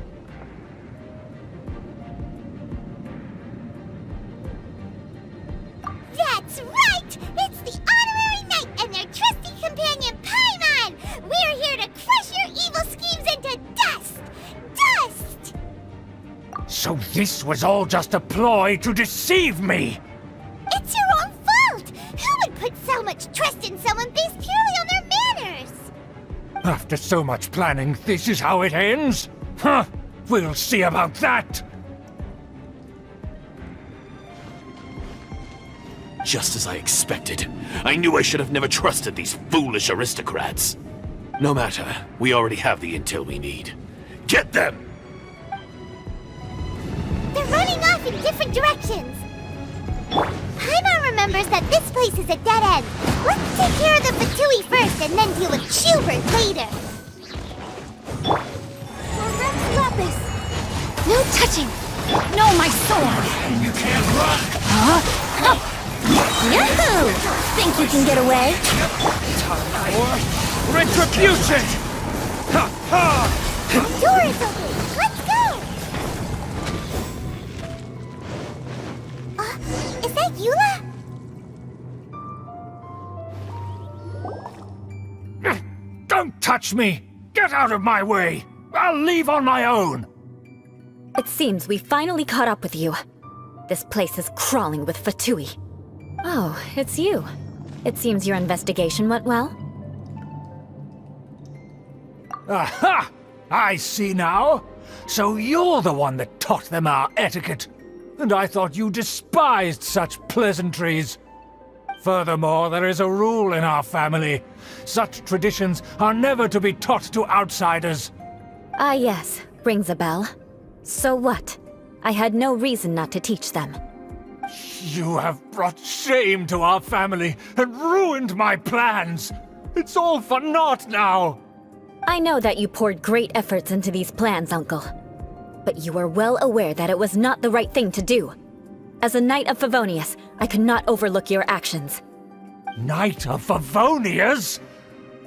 That's right! It's the Honorary Knight and their trusty companion, Paimon! We're here to crush your evil schemes into dust! Dust! So this was all just a ploy to deceive me! It's your own fault! Who would put so much trust in someone based purely on their manners? After so much planning, this is how it ends? Huh! We'll see about that! Just as I expected. I knew I should have never trusted these foolish aristocrats. No matter, we already have the intel we need. Get them! They're running off in different directions. Paimon remembers that this place is a dead end. Let's take care of the Fatui first and then deal with Schubert later. Rex Lapis! No touching! No, my sword! You can't run! Huh? Yahoo! Think you can get away? Retribution! Ha ha! The door is open! Let's go! Is that Eula? Don't touch me! Get out of my way! I'll leave on my own! It seems we finally caught up with you. This place is crawling with Fatui. Oh, it's you. It seems your investigation went well. Aha! I see now. So you're the one that taught them our etiquette. And I thought you despised such pleasantries. Furthermore, there is a rule in our family. Such traditions are never to be taught to outsiders. Ah yes, rings a bell. So what? I had no reason not to teach them. You have brought shame to our family and ruined my plans. It's all for naught now. I know that you poured great efforts into these plans, Uncle. But you are well aware that it was not the right thing to do. As a Knight of Favonius, I could not overlook your actions. Knight of Favonius?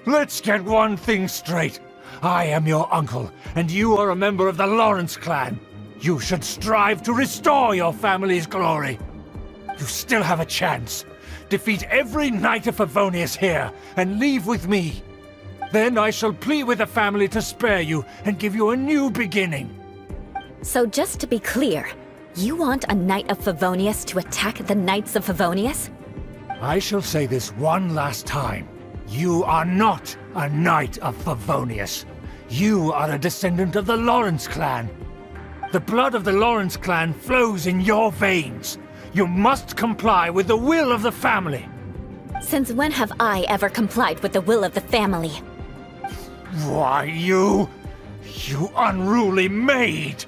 Let's get one thing straight. I am your uncle, and you are a member of the Lawrence clan. You should strive to restore your family's glory. You still have a chance. Defeat every Knight of Favonius here, and leave with me. Then I shall plead with the family to spare you and give you a new beginning. So just to be clear, you want a Knight of Favonius to attack the Knights of Favonius? I shall say this one last time. You are not a Knight of Favonius. You are a descendant of the Lawrence clan. The blood of the Lawrence clan flows in your veins. You must comply with the will of the family. Since when have I ever complied with the will of the family? Why, you unruly maid!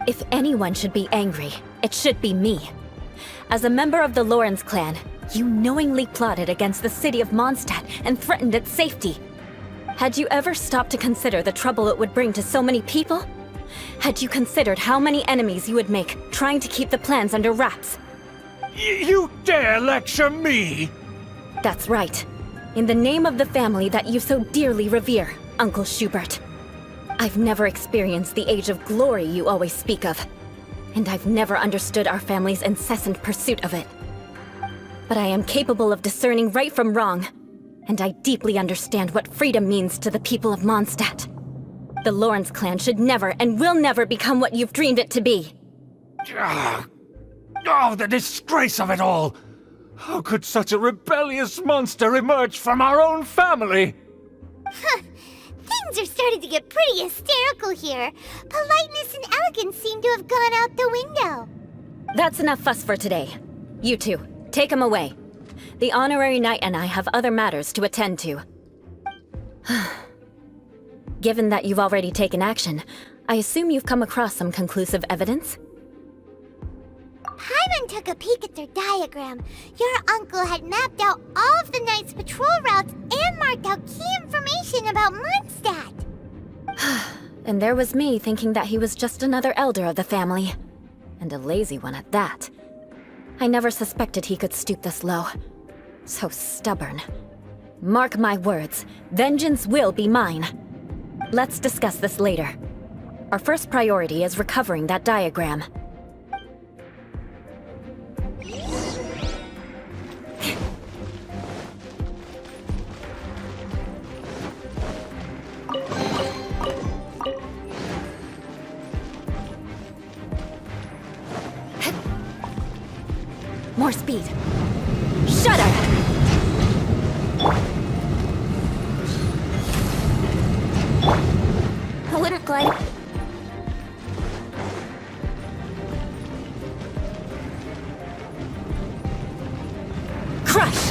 If anyone should be angry, it should be me. As a member of the Lawrence clan, you knowingly plotted against the city of Mondstadt and threatened its safety. Had you ever stopped to consider the trouble it would bring to so many people? Had you considered how many enemies you would make trying to keep the plans under wraps? You dare lecture me? That's right. In the name of the family that you so dearly revere, Uncle Schubert. I've never experienced the age of glory you always speak of, and I've never understood our family's incessant pursuit of it. But I am capable of discerning right from wrong, and I deeply understand what freedom means to the people of Mondstadt. The Lawrence clan should never and will never become what you've dreamed it to be. Oh, the disgrace of it all! How could such a rebellious monster emerge from our own family? Things are starting to get pretty hysterical here. Politeness and elegance seem to have gone out the window. That's enough fuss for today. You two, take him away. The honorary knight and I have other matters to attend to. Given that you've already taken action, I assume you've come across some conclusive evidence? Paimon took a peek at their diagram. Your uncle had mapped out all of the Knight's patrol routes and marked out key information about Mondstadt. And there was me thinking that he was just another elder of the family. And a lazy one at that. I never suspected he could stoop this low. So stubborn. Mark my words, vengeance will be mine. Let's discuss this later. Our first priority is recovering that diagram. More speed. Shudder! I wouldn't glide. Crush!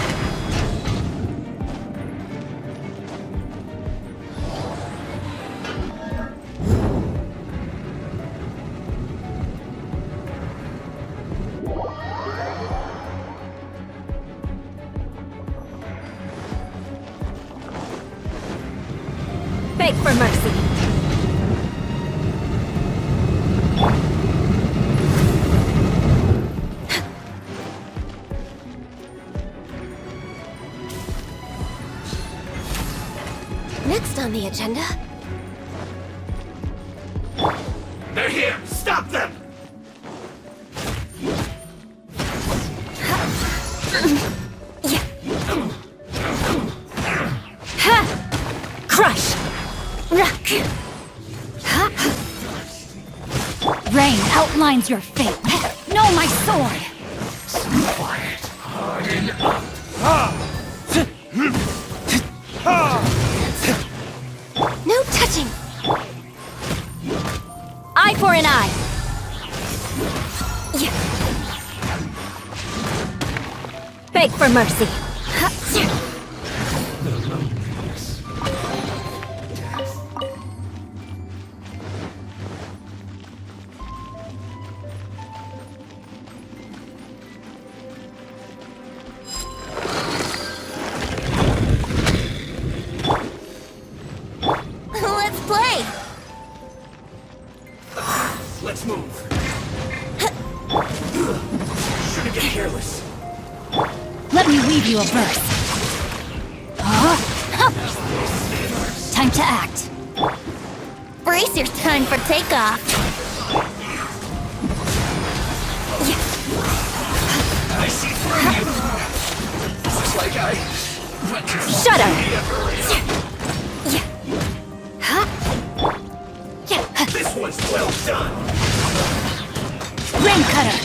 Beg for mercy. Next on the agenda. They're here! Stop them! rain outlines your fate. No, my sword! Quiet. Harden up. No touching! Eye for an eye! Beg for mercy. Let's play! Let's move. Shouldn't get careless. Let me weave you a verse. Time to act. Brace your time for takeoff. I see through you. Looks like I went to Shudder! This one's well done. Rain cutter!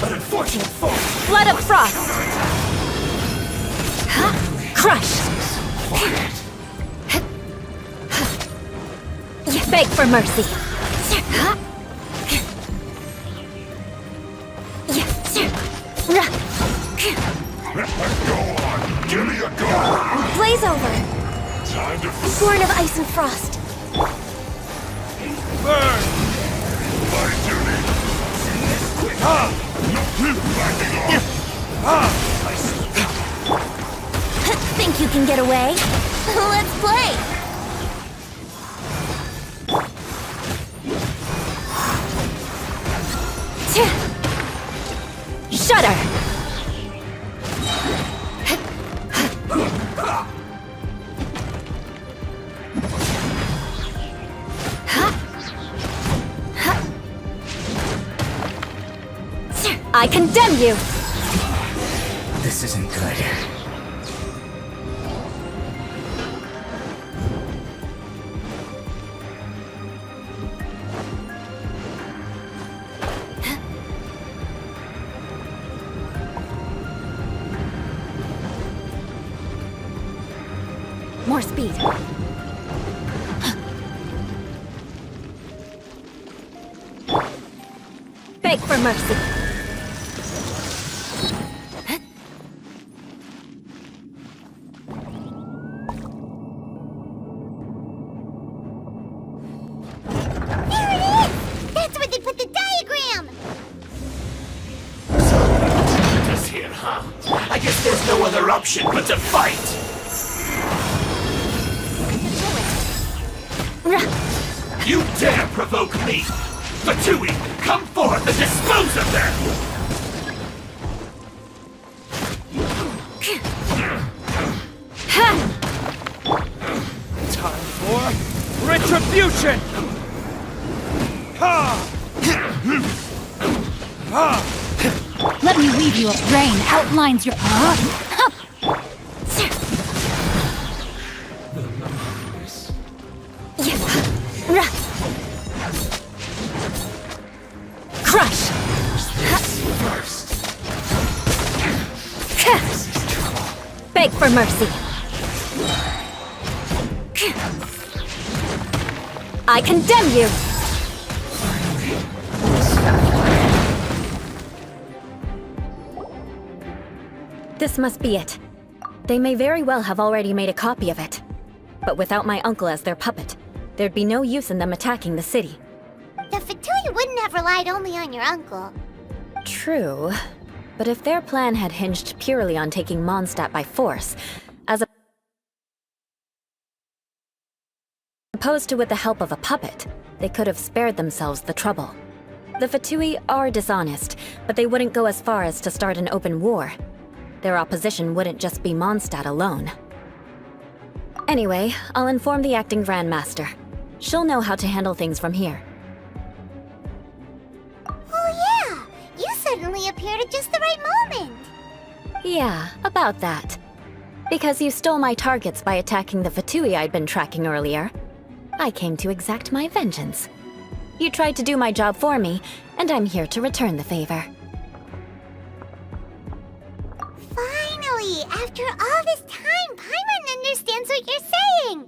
An unfortunate fall. Flood of frost! Crush! Beg for mercy. Go on. Give me a go. Blaze over! Time to Born of ice and frost. burn. My duty. Quick. Backing off. Think you can get away? Let's play! Shudder! I condemn you! This isn't good. More speed. Beg for mercy. There it is! That's where they put the diagram! Us here, huh? I guess there's no other option but to fight. You dare provoke me! Fatui, come forth and dispose of them! Time for retribution! Let me weave you a rain outlines your... Crush! Beg for mercy. I condemn you! This must be it. They may very well have already made a copy of it. But without my uncle as their puppet, there'd be no use in them attacking the city. The Fatui wouldn't have relied only on your uncle. True. But if their plan had hinged purely on taking Mondstadt by force, as opposed to with the help of a puppet, they could have spared themselves the trouble. The Fatui are dishonest, but they wouldn't go as far as to start an open war. Their opposition wouldn't just be Mondstadt alone. Anyway, I'll inform the acting Grandmaster. She'll know how to handle things from here. Oh yeah! You suddenly appeared at just the right moment! Yeah, about that. Because you stole my targets by attacking the Fatui I'd been tracking earlier, I came to exact my vengeance. You tried to do my job for me, and I'm here to return the favor. Finally, after all this time, Paimon understands what you're saying.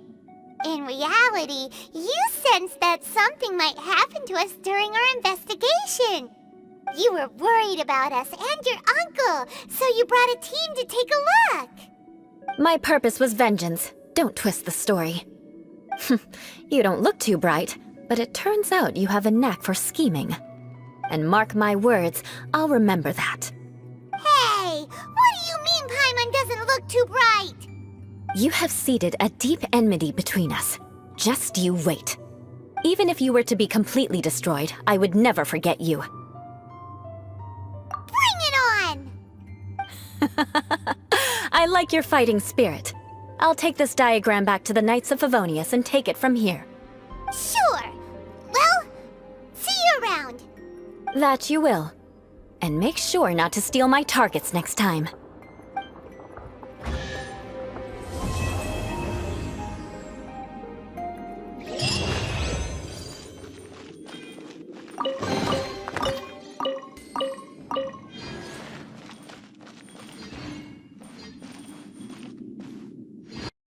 In reality, you sensed that something might happen to us during our investigation. You were worried about us and your uncle, so you brought a team to take a look. My purpose was vengeance. Don't twist the story. You don't look too bright, but it turns out you have a knack for scheming. And mark my words, I'll remember that. Hey, what do you mean Paimon doesn't look too bright? You have seeded a deep enmity between us. Just you wait. Even if you were to be completely destroyed, I would never forget you. Bring it on! I like your fighting spirit. I'll take this diagram back to the Knights of Favonius and take it from here. Sure. Well, see you around. That you will. And make sure not to steal my targets next time.